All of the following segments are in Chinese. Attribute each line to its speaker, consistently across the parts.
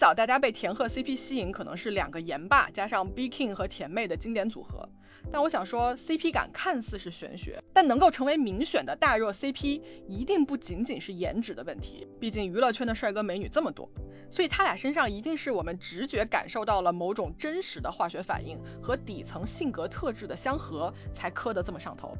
Speaker 1: 早大家被田鹤 CP 吸引，可能是两个颜霸加上 BKING 和甜妹的经典组合。但我想说 CP 感看似是玄学，但能够成为民选的大热 CP 一定不仅仅是颜值的问题，毕竟娱乐圈的帅哥美女这么多，所以他俩身上一定是我们直觉感受到了某种真实的化学反应和底层性格特质的相合，才磕得这么上头。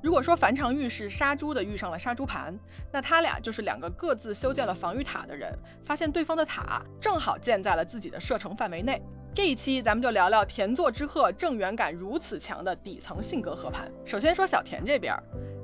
Speaker 1: 如果说樊长玉是杀猪的遇上了杀猪盘，那他俩就是两个各自修建了防御塔的人，发现对方的塔正好建在了自己的射程范围内。这一期咱们就聊聊田作之鹤正缘感如此强的底层性格合盘。首先说小田这边，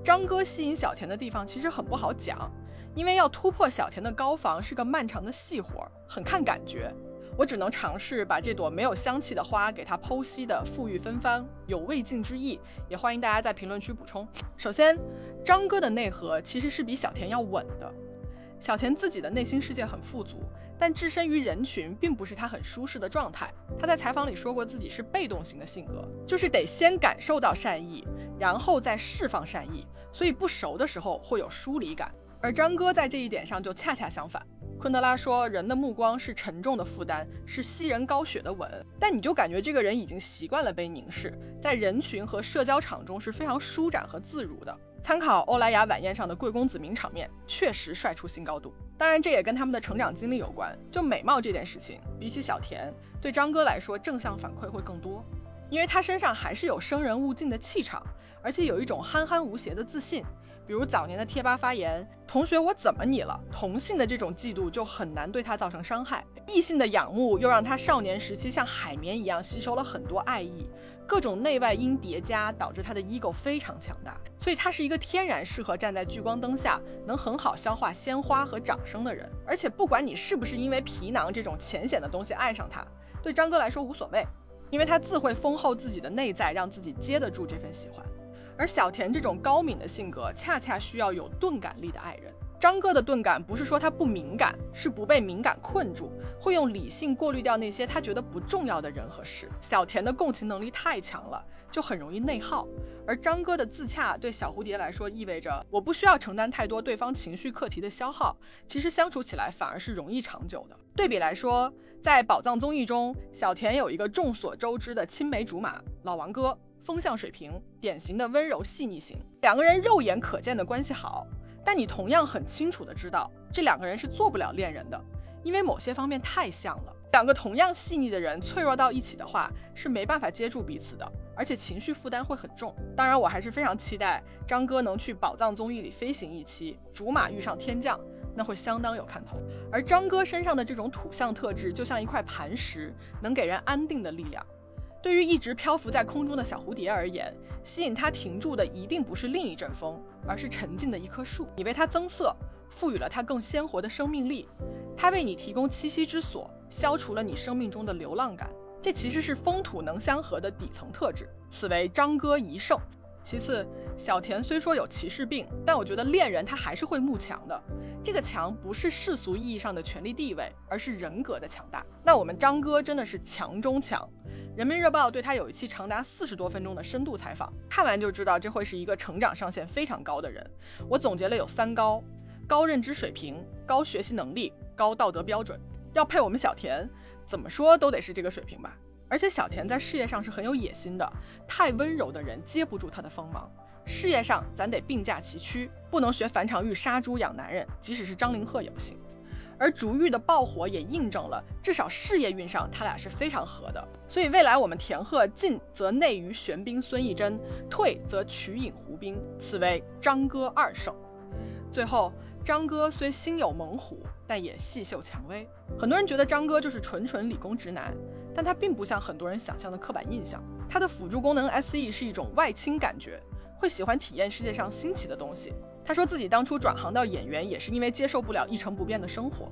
Speaker 1: 张哥吸引小田的地方其实很不好讲，因为要突破小田的高防是个漫长的细活，很看感觉。我只能尝试把这朵没有香气的花给它剖析的馥郁芬芳，有未尽之意，也欢迎大家在评论区补充。首先，张哥的内核其实是比小田要稳的。小田自己的内心世界很富足，但置身于人群并不是他很舒适的状态。他在采访里说过自己是被动型的性格，就是得先感受到善意，然后再释放善意，所以不熟的时候会有疏离感。而张哥在这一点上就恰恰相反。昆德拉说，人的目光是沉重的负担，是吸人高血的吻，但你就感觉这个人已经习惯了被凝视，在人群和社交场中是非常舒展和自如的。参考欧莱雅晚宴上的贵公子名场面，确实帅出新高度。当然这也跟他们的成长经历有关，就美貌这件事情，比起小田，对张哥来说正向反馈会更多，因为他身上还是有生人勿近的气场，而且有一种憨憨无邪的自信。比如早年的贴吧发言，同学我怎么你了，同性的这种嫉妒就很难对他造成伤害，异性的仰慕又让他少年时期像海绵一样吸收了很多爱意，各种内外因叠加导致他的 ego 非常强大，所以他是一个天然适合站在聚光灯下能很好消化鲜花和掌声的人。而且不管你是不是因为皮囊这种浅显的东西爱上他，对张哥来说无所谓，因为他自会丰厚自己的内在，让自己接得住这份喜欢。而小田这种高敏的性格恰恰需要有钝感力的爱人。张哥的钝感不是说他不敏感，是不被敏感困住，会用理性过滤掉那些他觉得不重要的人和事。小田的共情能力太强了，就很容易内耗，而张哥的自洽对小蝴蝶来说意味着我不需要承担太多对方情绪课题的消耗，其实相处起来反而是容易长久的。对比来说，在宝藏综艺中，小田有一个众所周知的青梅竹马老王哥，风向水平，典型的温柔细腻型，两个人肉眼可见的关系好，但你同样很清楚的知道这两个人是做不了恋人的，因为某些方面太像了。两个同样细腻的人脆弱到一起的话，是没办法接住彼此的，而且情绪负担会很重。当然我还是非常期待张哥能去宝藏综艺里飞行一期，竹马遇上天降，那会相当有看头。而张哥身上的这种土象特质就像一块磐石，能给人安定的力量。对于一直漂浮在空中的小蝴蝶而言，吸引它停住的一定不是另一阵风，而是沉静的一棵树。你为它增色，赋予了它更鲜活的生命力，它为你提供栖息之所，消除了你生命中的流浪感。这其实是风土能相合的底层特质，此为张哥一胜。其次，小田虽说有歧视病，但我觉得恋人他还是会慕强的。这个强不是世俗意义上的权力地位，而是人格的强大。那我们张哥真的是强中强。人民日报对他有一期长达40多分钟的深度采访，看完就知道这会是一个成长上限非常高的人。我总结了有3高：高认知水平、高学习能力、高道德标准。要配我们小田，怎么说都得是这个水平吧。而且小田在事业上是很有野心的，太温柔的人接不住他的锋芒。事业上咱得并驾齐驱，不能学樊长玉杀猪养男人，即使是张凌赫也不行。而竹玉的爆火也印证了，至少事业运上他俩是非常合的。所以未来我们田鹤进则内娱玄彬孙艺珍，退则瞿颖胡兵，此为张哥2胜。最后，张哥虽心有猛虎，但也细嗅蔷薇。很多人觉得张哥就是纯纯理工直男，但他并不像很多人想象的刻板印象。他的辅助功能 SE 是一种外倾感觉，会喜欢体验世界上新奇的东西。他说自己当初转行到演员也是因为接受不了一成不变的生活。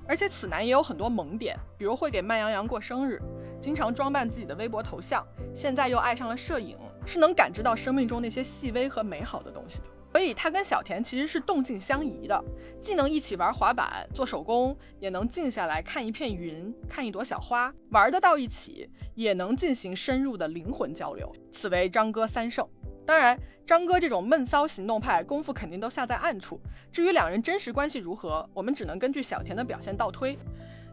Speaker 1: 而且此男也有很多萌点，比如会给慢羊羊过生日，经常装扮自己的微博头像，现在又爱上了摄影，是能感知到生命中那些细微和美好的东西的。所以他跟小田其实是动静相宜的，既能一起玩滑板做手工，也能静下来看一片云，看一朵小花，玩得到一起，也能进行深入的灵魂交流，此为张哥3胜。当然张哥这种闷骚行动派功夫肯定都下在暗处，至于两人真实关系如何，我们只能根据小田的表现倒推。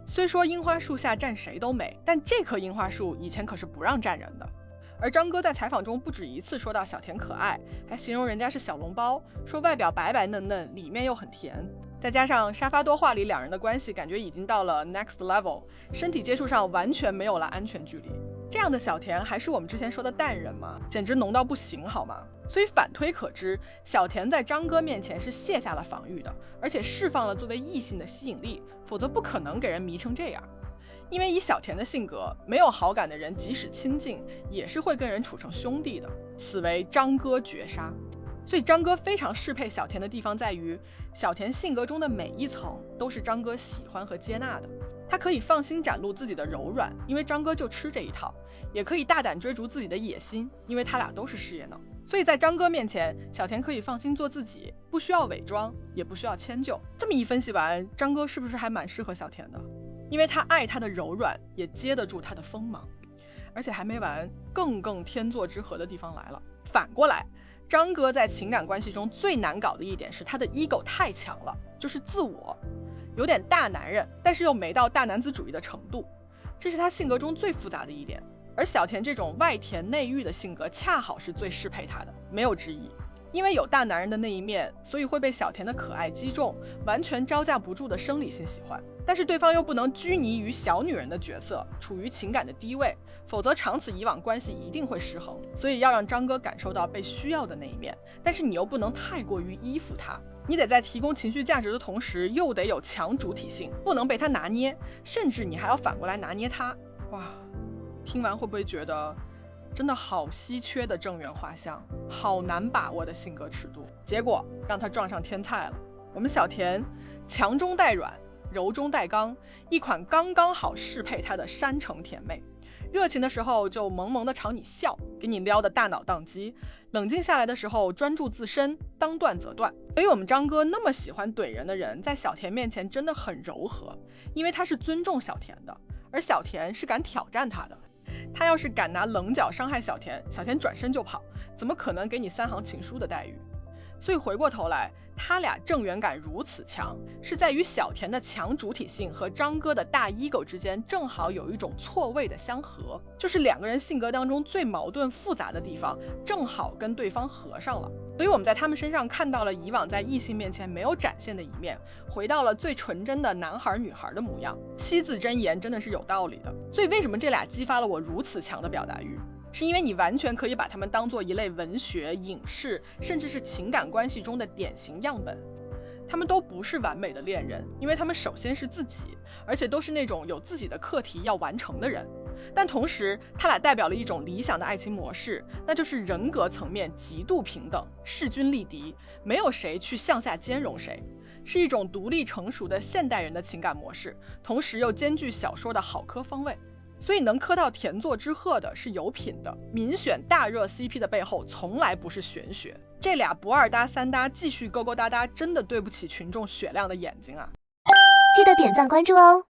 Speaker 1: 虽说樱花树下站谁都美，但这棵樱花树以前可是不让站人的。而张哥在采访中不止一次说到小田可爱，还形容人家是小笼包，说外表白白嫩嫩，里面又很甜。再加上沙发多话里两人的关系感觉已经到了 next level， 身体接触上完全没有了安全距离。这样的小田还是我们之前说的淡人吗？简直浓到不行好吗？所以反推可知，小田在张哥面前是卸下了防御的，而且释放了作为异性的吸引力，否则不可能给人迷成这样。因为以小田的性格，没有好感的人即使亲近，也是会跟人处成兄弟的，此为张哥绝杀。所以张哥非常适配小田的地方在于，小田性格中的每一层都是张哥喜欢和接纳的。他可以放心展露自己的柔软，因为张哥就吃这一套，也可以大胆追逐自己的野心，因为他俩都是事业脑。所以在张哥面前，小田可以放心做自己，不需要伪装，也不需要迁就。这么一分析完，张哥是不是还蛮适合小田的？因为他爱他的柔软，也接得住他的锋芒。而且还没完，更天作之合的地方来了。反过来，张哥在情感关系中最难搞的一点是他的 ego 太强了，就是自我，有点大男人，但是又没到大男子主义的程度，这是他性格中最复杂的一点。而小田这种外甜内郁的性格恰好是最适配他的，没有之一。因为有大男人的那一面，所以会被小田的可爱击中，完全招架不住的生理性喜欢。但是对方又不能拘泥于小女人的角色，处于情感的低位，否则长此以往关系一定会失衡。所以要让张哥感受到被需要的那一面，但是你又不能太过于依附他，你得在提供情绪价值的同时，又得有强主体性，不能被他拿捏，甚至你还要反过来拿捏他。哇，听完会不会觉得真的好稀缺的正缘画像，好难把握的性格尺度，结果让他撞上天菜了。我们小田强中带软，柔中带刚，一款刚刚好适配他的山城甜妹。热情的时候就萌萌的朝你笑，给你撩的大脑宕机，冷静下来的时候专注自身，当断则断。所以我们张哥那么喜欢怼人的人，在小田面前真的很柔和，因为他是尊重小田的，而小田是敢挑战他的。他要是敢拿棱角伤害小田，小田转身就跑，怎么可能给你3行情书的待遇？所以回过头来，他俩正缘感如此强，是在于小田的强主体性和张哥的大 ego 之间正好有一种错位的相合，就是两个人性格当中最矛盾复杂的地方正好跟对方合上了。所以我们在他们身上看到了以往在异性面前没有展现的一面，回到了最纯真的男孩女孩的模样。7字真言真的是有道理的。所以为什么这俩激发了我如此强的表达欲？是因为你完全可以把他们当做一类文学、影视，甚至是情感关系中的典型样本。他们都不是完美的恋人，因为他们首先是自己，而且都是那种有自己的课题要完成的人。但同时，他俩代表了一种理想的爱情模式，那就是人格层面极度平等，势均力敌，没有谁去向下兼容谁，是一种独立成熟的现代人的情感模式，同时又兼具小说的好磕方位。所以能磕到田作之鹤的是有品的，民选大热 CP 的背后从来不是玄学。这俩不2搭3搭继续勾勾搭搭，真的对不起群众雪亮的眼睛啊！
Speaker 2: 记得点赞关注哦。